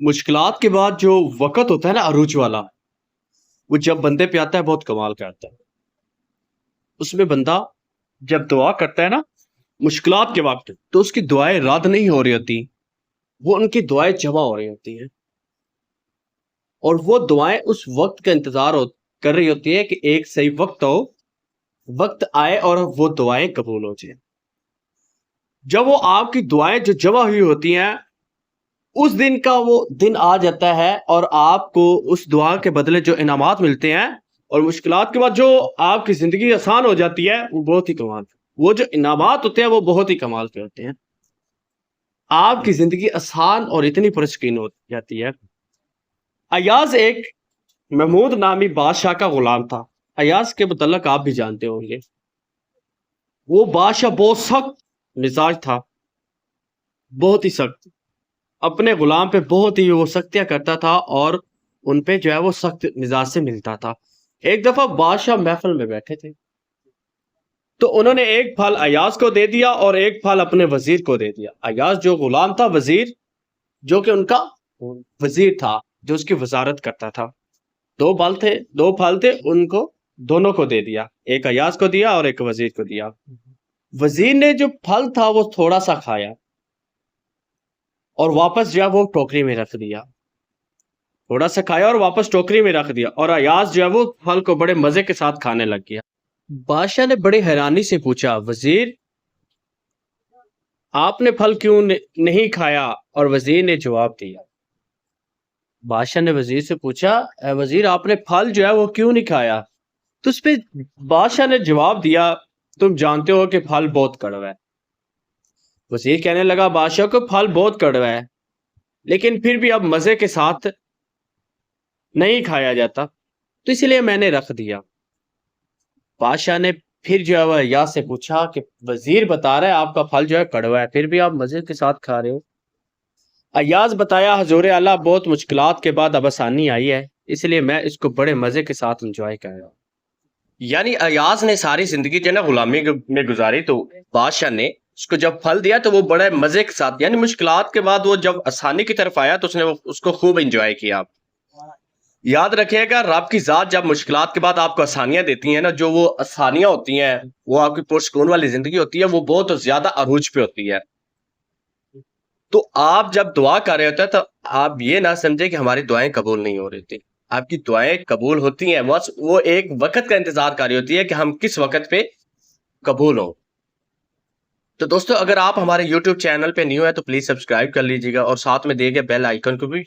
مشکلات کے بعد جو وقت ہوتا ہے نا عروج والا، وہ جب بندے پہ آتا ہے بہت کمال کرتا ہے۔ اس میں بندہ جب دعا کرتا ہے نا مشکلات کے وقت، تو اس کی دعائیں رد نہیں ہو رہی ہوتی، وہ ان کی دعائیں جمع ہو رہی ہوتی ہیں، اور وہ دعائیں اس وقت کا انتظار کر رہی ہوتی ہے کہ ایک صحیح وقت آئے اور وہ دعائیں قبول ہو جائیں۔ جب وہ آپ کی دعائیں جو جمع ہوئی ہوتی ہیں، اس دن کا وہ دن آ جاتا ہے اور آپ کو اس دعا کے بدلے جو انعامات ملتے ہیں اور مشکلات کے بعد جو آپ کی زندگی آسان ہو جاتی ہے، وہ بہت ہی کمال، وہ جو انعامات ہوتے ہیں وہ بہت ہی کمال کے ہوتے ہیں۔ آپ کی زندگی آسان اور اتنی پرسکین ہو جاتی ہے۔ ایاز ایک محمود نامی بادشاہ کا غلام تھا۔ ایاز کے متعلق آپ بھی جانتے ہوں گے، وہ بادشاہ بہت سخت مزاج تھا، بہت ہی سخت، اپنے غلام پہ بہت ہی وہ سختیاں کرتا تھا اور ان پہ جو ہے وہ سخت مزاج سے ملتا تھا۔ ایک دفعہ بادشاہ محفل میں بیٹھے تھے، تو انہوں نے ایک پھل ایاز کو دے دیا اور ایک پھل اپنے وزیر کو دے دیا۔ ایاز جو غلام تھا، وزیر جو کہ ان کا وزیر تھا، جو اس کی وزارت کرتا تھا، دو پھل تھے، ان کو دونوں کو دے دیا، ایک ایاز کو دیا اور ایک وزیر کو دیا۔ وزیر نے جو پھل تھا وہ تھوڑا سا کھایا اور واپس جو ہے وہ ٹوکری میں رکھ دیا، تھوڑا سا کھایا اور واپس ٹوکری میں رکھ دیا، اور ایاز جو ہے وہ پھل کو بڑے مزے کے ساتھ کھانے لگ گیا۔ بادشاہ نے بڑی حیرانی سے پوچھا، وزیر آپ نے پھل کیوں نہیں کھایا؟ اور وزیر نے جواب دیا، بادشاہ نے وزیر سے پوچھا، اے وزیر آپ نے پھل جو ہے وہ کیوں نہیں کھایا؟ تو اس پہ بادشاہ نے جواب دیا، تم جانتے ہو کہ پھل بہت کڑوا ہے۔ وزیر کہنے لگا بادشاہ کو، پھل بہت کڑوا ہے لیکن پھر بھی اب مزے کے ساتھ نہیں کھایا جاتا، تو اسی لیے میں نے رکھ دیا۔ بادشاہ نے پھر جو ہے وہ ایاز سے پوچھا کہ وزیر بتا رہا ہے آپ کا پھل جو ہے کڑوا ہے، پھر بھی آپ مزے کے ساتھ کھا رہے ہو۔ ایاز بتایا، حضور اعلیٰ بہت مشکلات کے بعد اب آسانی آئی ہے، اس لیے میں اس کو بڑے مزے کے ساتھ انجوائے کر رہا ہوں۔ یعنی ایاز نے ساری زندگی جو ہے نا غلامی میں گزاری، تو بادشاہ نے اس کو جب پھل دیا تو وہ بڑے مزے کے ساتھ، یعنی مشکلات کے بعد وہ جب آسانی کی طرف آیا تو اس نے اس کو خوب انجوائے کیا۔ یاد رکھیے گا، رب کی ذات جب مشکلات کے بعد آپ کو آسانیاں دیتی ہیں نا، جو وہ آسانیاں ہوتی ہیں وہ آپ کی پرسکون والی زندگی ہوتی ہے، وہ بہت زیادہ عروج پہ ہوتی ہے۔ تو آپ جب دعا کر رہے ہوتے ہیں تو آپ یہ نہ سمجھے کہ ہماری دعائیں قبول نہیں ہو رہی تھی، آپ کی دعائیں قبول ہوتی ہیں، بس وہ ایک وقت کا انتظار کر رہی ہوتی ہے کہ ہم کس وقت پہ قبول ہوں۔ تو دوستو، اگر آپ ہمارے YouTube چینل پہ نیو ہے تو پلیز سبسکرائب کر لیجیے گا اور ساتھ میں دیے گئے بیل آئیکن کو بھی